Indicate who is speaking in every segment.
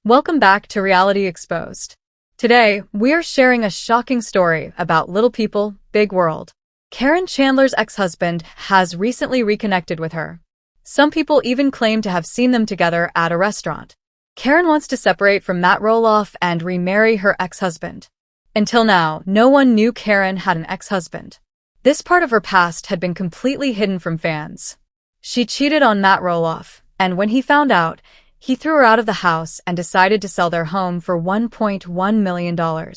Speaker 1: Welcome back to Reality Exposed. Today, we are sharing a shocking story about Little People, Big World. Caryn Chandler's ex-husband has recently reconnected with her. Some people even claim to have seen them together at a restaurant. Caryn wants to separate from Matt Roloff and remarry her ex-husband. Until now, no one knew Caryn had an ex-husband. This part of her past had been completely hidden from fans. She cheated on Matt Roloff, and when he found out, he threw her out of the house and decided to sell their home for $1.1 million.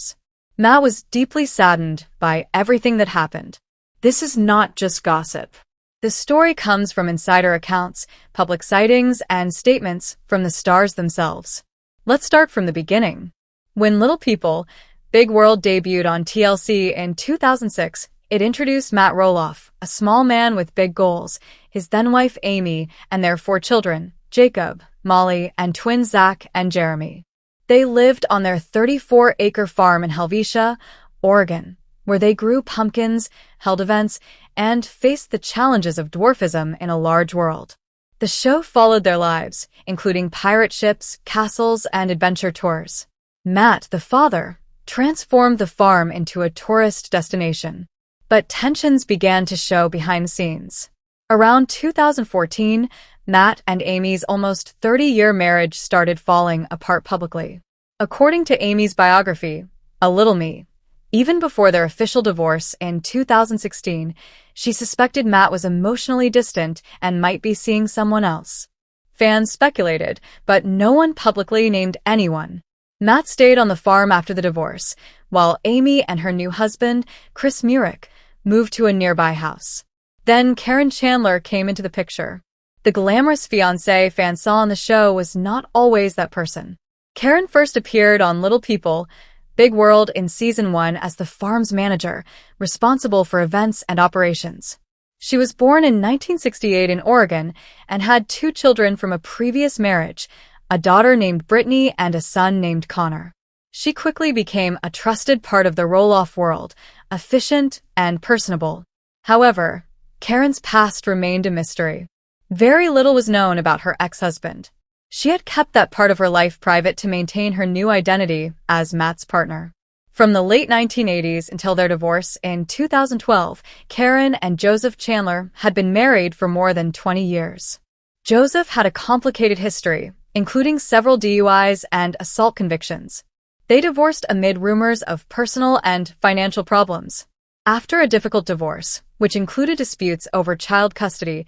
Speaker 1: Matt was deeply saddened by everything that happened. This is not just gossip. The story comes from insider accounts, public sightings, and statements from the stars themselves. Let's start from the beginning. When Little People, Big World debuted on TLC in 2006, it introduced Matt Roloff, a small man with big goals, his then-wife Amy, and their 4 children, Jacob, Molly, and twins Zach and Jeremy. They lived on their 34-acre farm in Helvetia, Oregon, where they grew pumpkins, held events, and faced the challenges of dwarfism in a large world. The show followed their lives, including pirate ships, castles, and adventure tours. Matt, the father, transformed the farm into a tourist destination. But tensions began to show behind the scenes. Around 2014, Matt and Amy's almost 30-year marriage started falling apart publicly. According to Amy's biography, A Little Me, even before their official divorce in 2016, she suspected Matt was emotionally distant and might be seeing someone else. Fans speculated, but no one publicly named anyone. Matt stayed on the farm after the divorce, while Amy and her new husband, Chris Murick, moved to a nearby house. Then Caryn Chandler came into the picture. The glamorous fiancé fans saw on the show was not always that person. Caryn first appeared on Little People, Big World in Season 1 as the farm's manager, responsible for events and operations. She was born in 1968 in Oregon and had 2 children from a previous marriage, a daughter named Brittany and a son named Connor. She quickly became a trusted part of the Roloff world, efficient and personable. However, Caryn's past remained a mystery. Very little was known about her ex-husband. She had kept that part of her life private to maintain her new identity as Matt's partner. From the late 1980s until their divorce in 2012, Caryn and Joseph Chandler had been married for more than 20 years. Joseph had a complicated history, including several DUIs and assault convictions. They divorced amid rumors of personal and financial problems. After a difficult divorce, which included disputes over child custody,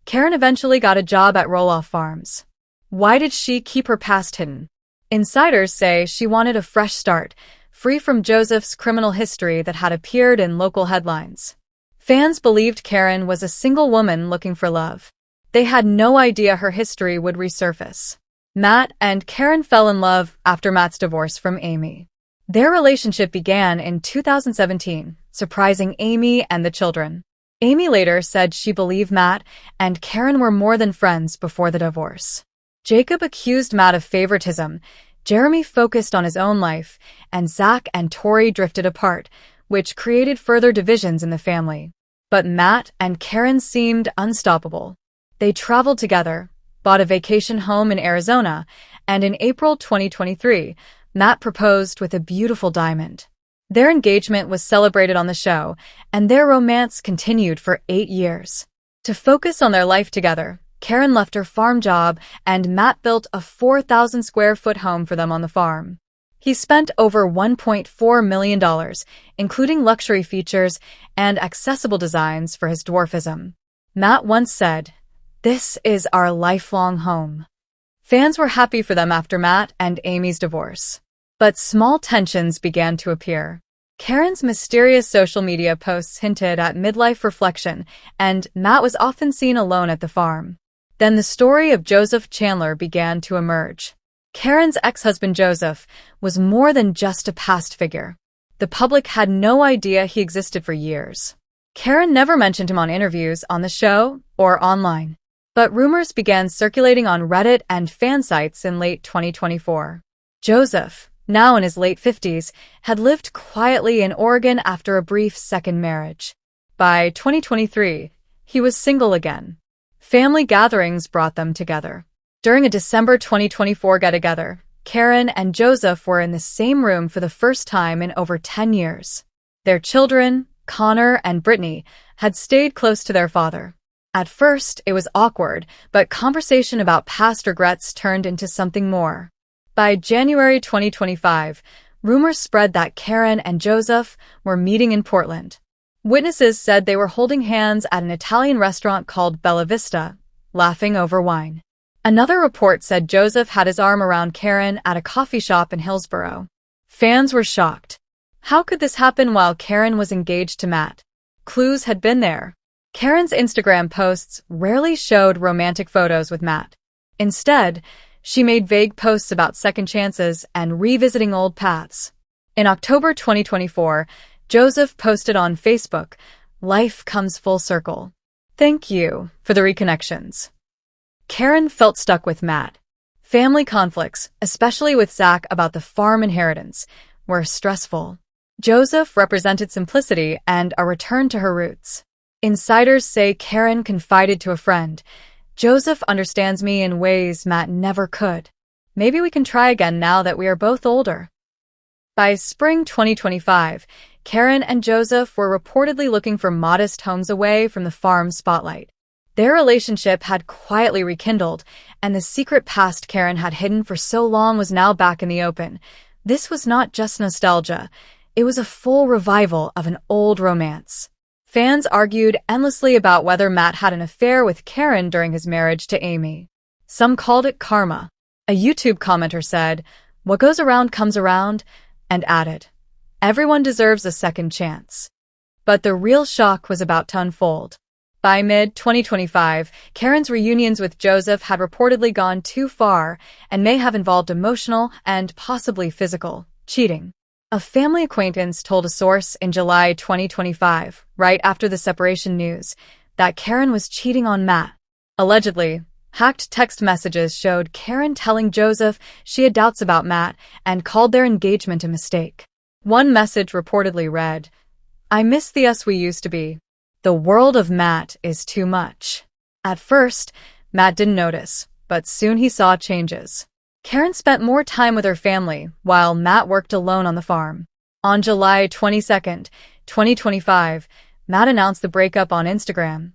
Speaker 1: Caryn eventually got a job at Roloff Farms. Why did she keep her past hidden? Insiders say she wanted a fresh start, free from Joseph's criminal history that had appeared in local headlines. Fans believed Caryn was a single woman looking for love. They had no idea her history would resurface. Matt and Caryn fell in love after Matt's divorce from Amy. Their relationship began in 2017, surprising Amy and the children. Amy later said she believed Matt and Caryn were more than friends before the divorce. Jacob accused Matt of favoritism, Jeremy focused on his own life, and Zach and Tori drifted apart, which created further divisions in the family. But Matt and Caryn seemed unstoppable. They traveled together, bought a vacation home in Arizona, and in April 2023, Matt proposed with a beautiful diamond. Their engagement was celebrated on the show, and their romance continued for 8 years. To focus on their life together, Caryn left her farm job and Matt built a 4,000-square-foot home for them on the farm. He spent over $1.4 million, including luxury features and accessible designs for his dwarfism. Matt once said, "This is our lifelong home." Fans were happy for them after Matt and Amy's divorce. But small tensions began to appear. Caryn's mysterious social media posts hinted at midlife reflection, and Matt was often seen alone at the farm. Then the story of Joseph Chandler began to emerge. Caryn's ex-husband Joseph was more than just a past figure. The public had no idea he existed for years. Caryn never mentioned him on interviews on the show or online. But rumors began circulating on Reddit and fan sites in late 2024. Joseph, now in his late 50s, had lived quietly in Oregon after a brief second marriage. By 2023, he was single again. Family gatherings brought them together. During a December 2024 get-together, Caryn and Joseph were in the same room for the first time in over 10 years. Their children, Connor and Brittany, had stayed close to their father. At first, it was awkward, but conversation about past regrets turned into something more. By January 2025, rumors spread that Caryn and Joseph were meeting in Portland. Witnesses said they were holding hands at an Italian restaurant called Bella Vista, laughing over wine. Another report said Joseph had his arm around Caryn at a coffee shop in Hillsborough. Fans were shocked. How could this happen while Caryn was engaged to Matt? Clues had been there. Caryn's Instagram posts rarely showed romantic photos with Matt. Instead, she made vague posts about second chances and revisiting old paths. In October 2024, Joseph posted on Facebook, "Life comes full circle. Thank you for the reconnections." Caryn felt stuck with Matt. Family conflicts, especially with Zach about the farm inheritance, were stressful. Joseph represented simplicity and a return to her roots. Insiders say Caryn confided to a friend, "Joseph understands me in ways Matt never could. Maybe we can try again now that we are both older." By spring 2025, Caryn and Joseph were reportedly looking for modest homes away from the farm spotlight. Their relationship had quietly rekindled, and the secret past Caryn had hidden for so long was now back in the open. This was not just nostalgia. It was a full revival of an old romance. Fans argued endlessly about whether Matt had an affair with Caryn during his marriage to Amy. Some called it karma. A YouTube commenter said, "What goes around comes around," and added, "Everyone deserves a second chance." But the real shock was about to unfold. By mid-2025, Caryn's reunions with Joseph had reportedly gone too far and may have involved emotional and possibly physical cheating. A family acquaintance told a source in July 2025, right after the separation news, that Caryn was cheating on Matt. Allegedly, hacked text messages showed Caryn telling Joseph she had doubts about Matt and called their engagement a mistake. One message reportedly read, "I miss the us we used to be. The world of Matt is too much." At first, Matt didn't notice, but soon he saw changes. Caryn spent more time with her family, while Matt worked alone on the farm. On July 22, 2025, Matt announced the breakup on Instagram.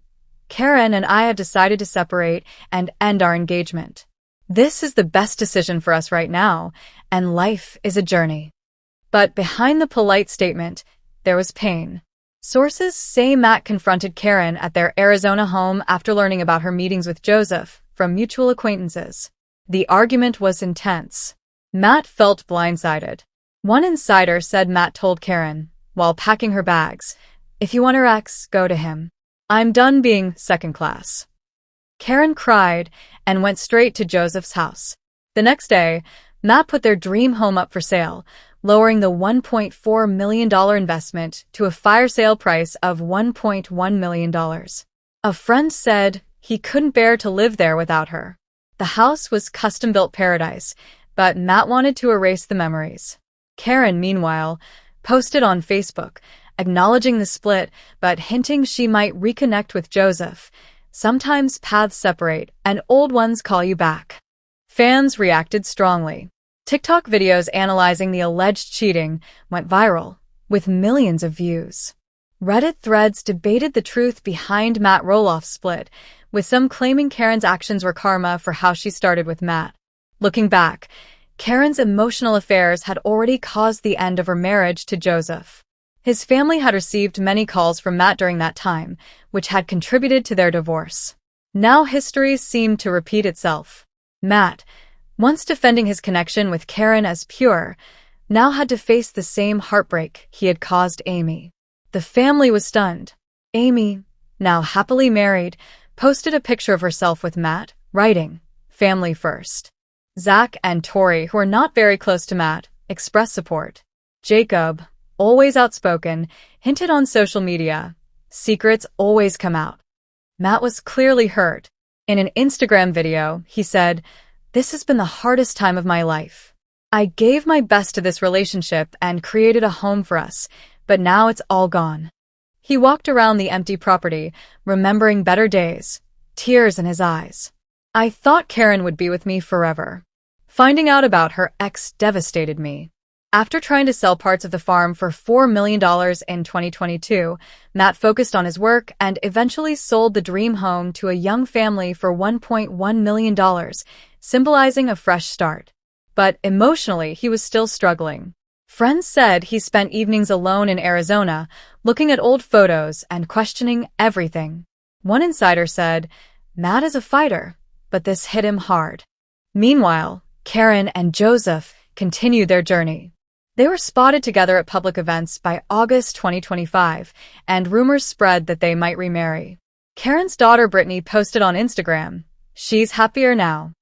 Speaker 1: "Caryn and I have decided to separate and end our engagement. This is the best decision for us right now, and life is a journey." But behind the polite statement, there was pain. Sources say Matt confronted Caryn at their Arizona home after learning about her meetings with Joseph from mutual acquaintances. The argument was intense. Matt felt blindsided. One insider said Matt told Caryn, while packing her bags, "If you want her ex, go to him. I'm done being second class." Caryn cried and went straight to Joseph's house. The next day, Matt put their dream home up for sale, lowering the $1.4 million investment to a fire sale price of $1.1 million. A friend said he couldn't bear to live there without her. The house was custom-built paradise, but Matt wanted to erase the memories. Caryn, meanwhile, posted on Facebook, acknowledging the split but hinting she might reconnect with Joseph. "Sometimes paths separate, and old ones call you back." Fans reacted strongly. TikTok videos analyzing the alleged cheating went viral, with millions of views. Reddit threads debated the truth behind Matt Roloff's split, with some claiming Caryn's actions were karma for how she started with Matt. Looking back, Caryn's emotional affairs had already caused the end of her marriage to Joseph. His family had received many calls from Matt during that time, which had contributed to their divorce. Now history seemed to repeat itself. Matt, once defending his connection with Caryn as pure, now had to face the same heartbreak he had caused Amy. The family was stunned. Amy, now happily married, posted a picture of herself with Matt, writing, "Family first." Zach and Tori, who are not very close to Matt, expressed support. Jacob, always outspoken, hinted on social media, "Secrets always come out." Matt was clearly hurt. In an Instagram video, he said, "This has been the hardest time of my life. I gave my best to this relationship and created a home for us, but now it's all gone." He walked around the empty property, remembering better days, tears in his eyes. "I thought Caryn would be with me forever. Finding out about her ex devastated me. After trying to sell parts of the farm for $4 million in 2022, Matt focused on his work and eventually sold the dream home to a young family for $1.1 million, symbolizing a fresh start. But emotionally, he was still struggling. Friends said he spent evenings alone in Arizona, looking at old photos and questioning everything. One insider said, "Matt is a fighter, but this hit him hard." Meanwhile, Caryn and Joseph continued their journey. They were spotted together at public events by August 2025, and rumors spread that they might remarry. Caryn's daughter Brittany posted on Instagram, "She's happier now."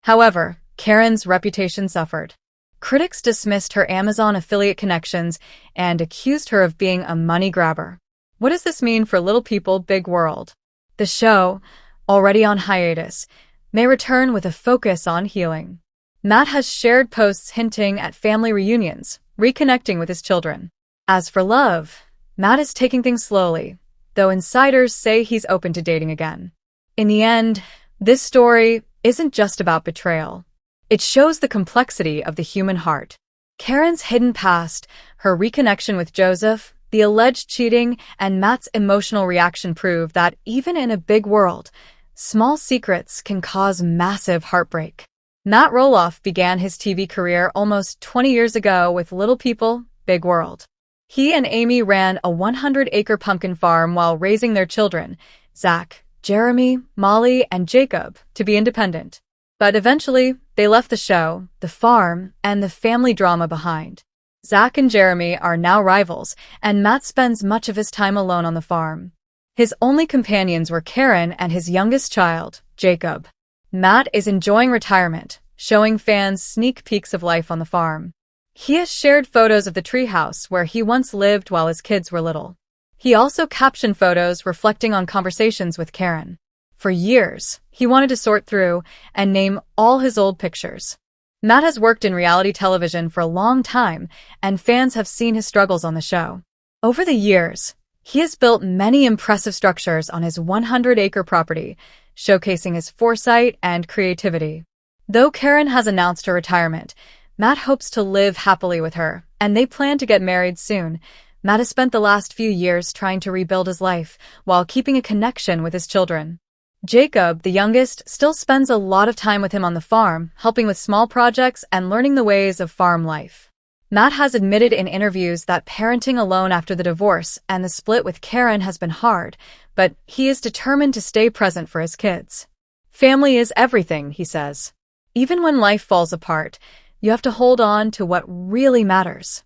Speaker 1: However, Caryn's reputation suffered. Critics dismissed her Amazon affiliate connections and accused her of being a money grabber. What does this mean for Little People, Big World? The show, already on hiatus, may return with a focus on healing. Matt has shared posts hinting at family reunions, reconnecting with his children. As for love, Matt is taking things slowly, though insiders say he's open to dating again. In the end, this story isn't just about betrayal. It shows the complexity of the human heart. Caryn's hidden past, her reconnection with Joseph, the alleged cheating, and Matt's emotional reaction prove that even in a big world, small secrets can cause massive heartbreak. Matt Roloff began his TV career almost 20 years ago with Little People, Big World. He and Amy ran a 100-acre pumpkin farm while raising their children, Zach, Jeremy, Molly, and Jacob, to be independent. But eventually, they left the show, the farm, and the family drama behind. Zach and Jeremy are now rivals, and Matt spends much of his time alone on the farm. His only companions were Caryn and his youngest child, Jacob. Matt is enjoying retirement, showing fans sneak peeks of life on the farm. He has shared photos of the treehouse where he once lived while his kids were little. He also captioned photos reflecting on conversations with Caryn. For years, he wanted to sort through and name all his old pictures. Matt has worked in reality television for a long time, and fans have seen his struggles on the show. Over the years, he has built many impressive structures on his 100-acre property, showcasing his foresight and creativity. Though Caryn has announced her retirement, Matt hopes to live happily with her, and they plan to get married soon. Matt has spent the last few years trying to rebuild his life while keeping a connection with his children. Jacob, the youngest, still spends a lot of time with him on the farm, helping with small projects and learning the ways of farm life. Matt has admitted in interviews that parenting alone after the divorce and the split with Caryn has been hard, but he is determined to stay present for his kids. "Family is everything," he says. "Even when life falls apart, you have to hold on to what really matters."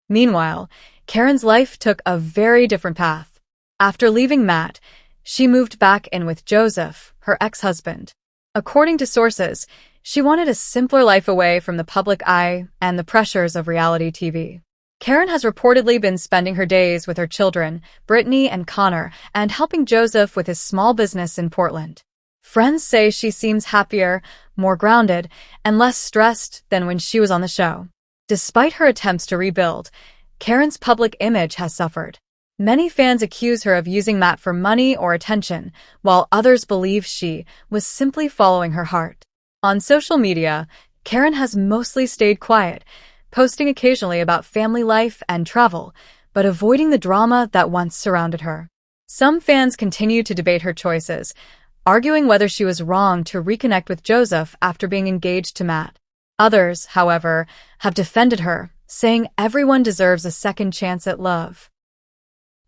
Speaker 1: Meanwhile, Caryn's life took a very different path. After leaving Matt, she moved back in with Joseph, her ex-husband. According to sources, she wanted a simpler life away from the public eye and the pressures of reality TV. Caryn has reportedly been spending her days with her children, Brittany and Connor, and helping Joseph with his small business in Portland. Friends say she seems happier, more grounded, and less stressed than when she was on the show. Despite her attempts to rebuild, Caryn's public image has suffered. Many fans accuse her of using Matt for money or attention, while others believe she was simply following her heart. On social media, Caryn has mostly stayed quiet, posting occasionally about family life and travel, but avoiding the drama that once surrounded her. Some fans continue to debate her choices, arguing whether she was wrong to reconnect with Joseph after being engaged to Matt. Others, however, have defended her, saying everyone deserves a second chance at love.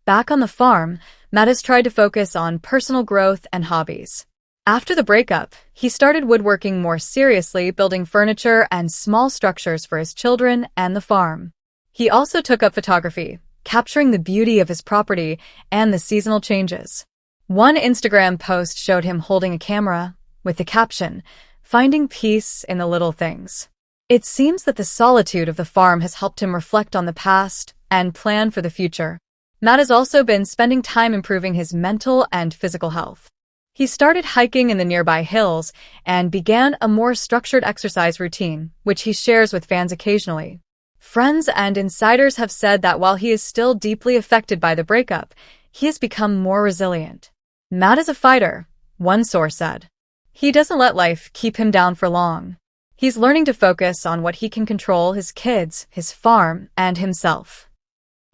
Speaker 1: Back on the farm, Matt has tried to focus on personal growth and hobbies. After the breakup, he started woodworking more seriously, building furniture and small structures for his children and the farm. He also took up photography, capturing the beauty of his property and the seasonal changes. One Instagram post showed him holding a camera, with the caption, "Finding peace in the little things." It seems that the solitude of the farm has helped him reflect on the past and plan for the future. Matt has also been spending time improving his mental and physical health. He started hiking in the nearby hills and began a more structured exercise routine, which he shares with fans occasionally. Friends and insiders have said that while he is still deeply affected by the breakup, he has become more resilient. Matt is a fighter, one source said. He doesn't let life keep him down for long. He's learning to focus on what he can control: his kids, his farm, and himself.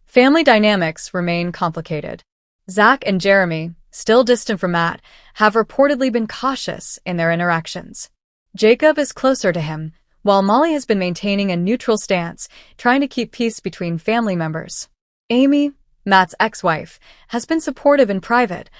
Speaker 1: Family dynamics remain complicated. Zach and Jeremy, still distant from Matt, have reportedly been cautious in their interactions. Jacob is closer to him, while Molly has been maintaining a neutral stance, trying to keep peace between family members. Amy, Matt's ex-wife, has been supportive in private,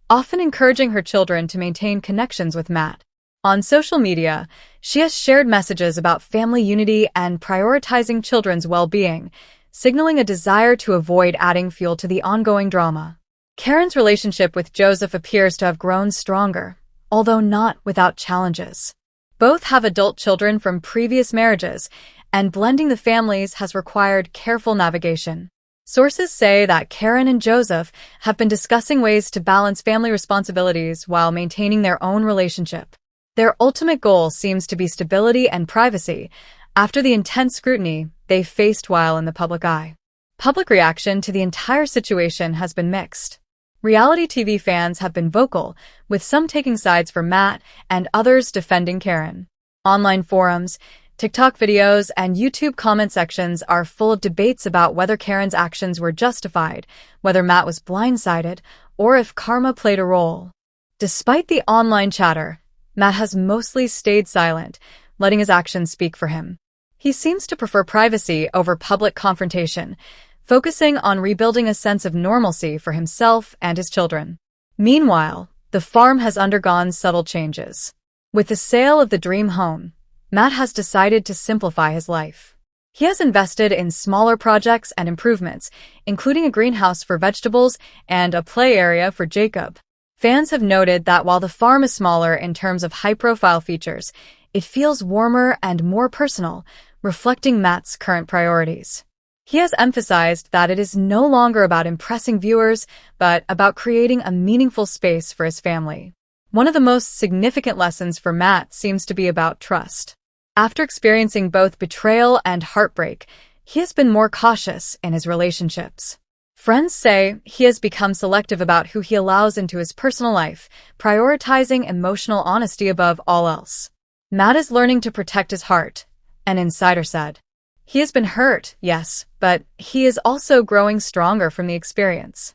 Speaker 1: often encouraging her children to maintain connections with Matt. On social media, she has shared messages about family unity and prioritizing children's well-being, signaling a desire to avoid adding fuel to the ongoing drama. Caryn's relationship with Joseph appears to have grown stronger, although not without challenges. Both have adult children from previous marriages, and blending the families has required careful navigation. Sources say that Caryn and Joseph have been discussing ways to balance family responsibilities while maintaining their own relationship. Their ultimate goal seems to be stability and privacy, after the intense scrutiny they faced while in the public eye. Public reaction to the entire situation has been mixed. Reality TV fans have been vocal, with some taking sides for Matt and others defending Caryn. Online forums, TikTok videos, and YouTube comment sections are full of debates about whether Caryn's actions were justified, whether Matt was blindsided, or if karma played a role. Despite the online chatter, Matt has mostly stayed silent, letting his actions speak for him. He seems to prefer privacy over public confrontation, focusing on rebuilding a sense of normalcy for himself and his children. Meanwhile, the farm has undergone subtle changes. With the sale of the dream home, Matt has decided to simplify his life. He has invested in smaller projects and improvements, including a greenhouse for vegetables and a play area for Jacob. Fans have noted that while the farm is smaller in terms of high-profile features, it feels warmer and more personal, reflecting Matt's current priorities. He has emphasized that it is no longer about impressing viewers, but about creating a meaningful space for his family. One of the most significant lessons for Matt seems to be about trust. After experiencing both betrayal and heartbreak, he has been more cautious in his relationships. Friends say he has become selective about who he allows into his personal life, prioritizing emotional honesty above all else. Matt is learning to protect his heart, an insider said. He has been hurt, yes, but he is also growing stronger from the experience.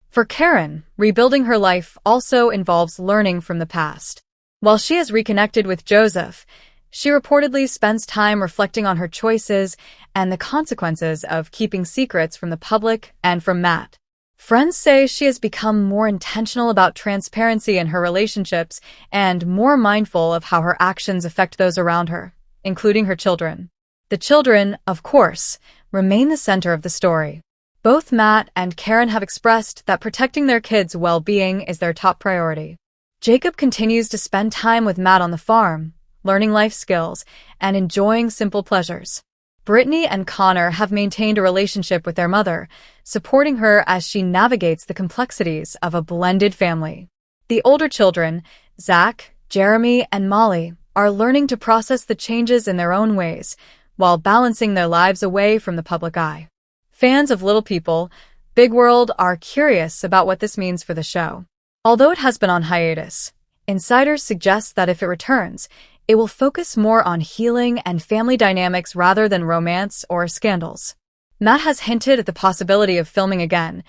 Speaker 1: For Caryn, rebuilding her life also involves learning from the past. While she has reconnected with Joseph, she reportedly spends time reflecting on her choices and the consequences of keeping secrets from the public and from Matt. Friends say she has become more intentional about transparency in her relationships and more mindful of how her actions affect those around her, including her children. The children, of course, remain the center of the story. Both Matt and Caryn have expressed that protecting their kids' well-being is their top priority. Jacob continues to spend time with Matt on the farm, learning life skills, and enjoying simple pleasures. Brittany and Connor have maintained a relationship with their mother, supporting her as she navigates the complexities of a blended family. The older children, Zach, Jeremy, and Molly, are learning to process the changes in their own ways, while balancing their lives away from the public eye. Fans of Little People, Big World are curious about what this means for the show. Although it has been on hiatus, insiders suggest that if it returns, it will focus more on healing and family dynamics rather than romance or scandals. Matt has hinted at the possibility of filming again,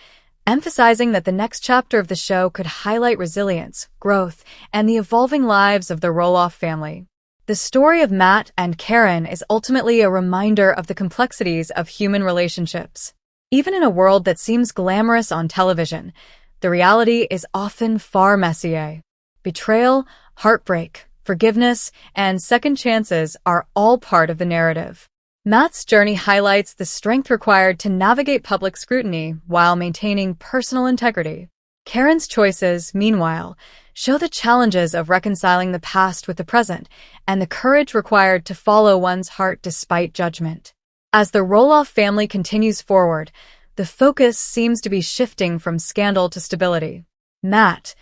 Speaker 1: emphasizing that the next chapter of the show could highlight resilience, growth, and the evolving lives of the Roloff family. The story of Matt and Caryn is ultimately a reminder of the complexities of human relationships. Even in a world that seems glamorous on television, the reality is often far messier. Betrayal, heartbreak, forgiveness, and second chances are all part of the narrative. Matt's journey highlights the strength required to navigate public scrutiny while maintaining personal integrity. Caryn's choices, meanwhile, show the challenges of reconciling the past with the present and the courage required to follow one's heart despite judgment. As the Roloff family continues forward, the focus seems to be shifting from scandal to stability. Matt,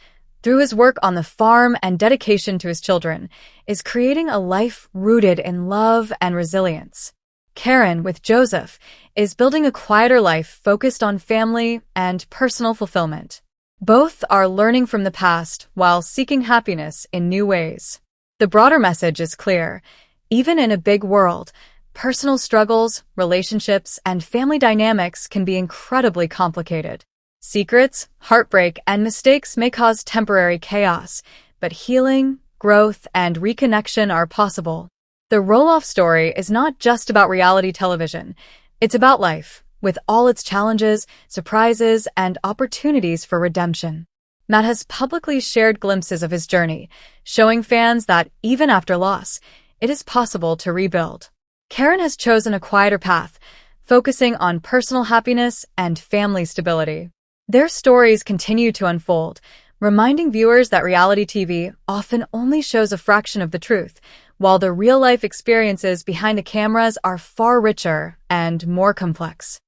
Speaker 1: through his work on the farm and dedication to his children, is creating a life rooted in love and resilience. Caryn, with Joseph, is building a quieter life focused on family and personal fulfillment. Both are learning from the past while seeking happiness in new ways. The broader message is clear. Even in a big world, personal struggles, relationships, and family dynamics can be incredibly complicated. Secrets, heartbreak, and mistakes may cause temporary chaos, but healing, growth, and reconnection are possible. The Roloff story is not just about reality television. It's about life, with all its challenges, surprises, and opportunities for redemption. Matt has publicly shared glimpses of his journey, showing fans that even after loss, it is possible to rebuild. Caryn has chosen a quieter path, focusing on personal happiness and family stability. Their stories continue to unfold, reminding viewers that reality TV often only shows a fraction of the truth, while the real-life experiences behind the cameras are far richer and more complex.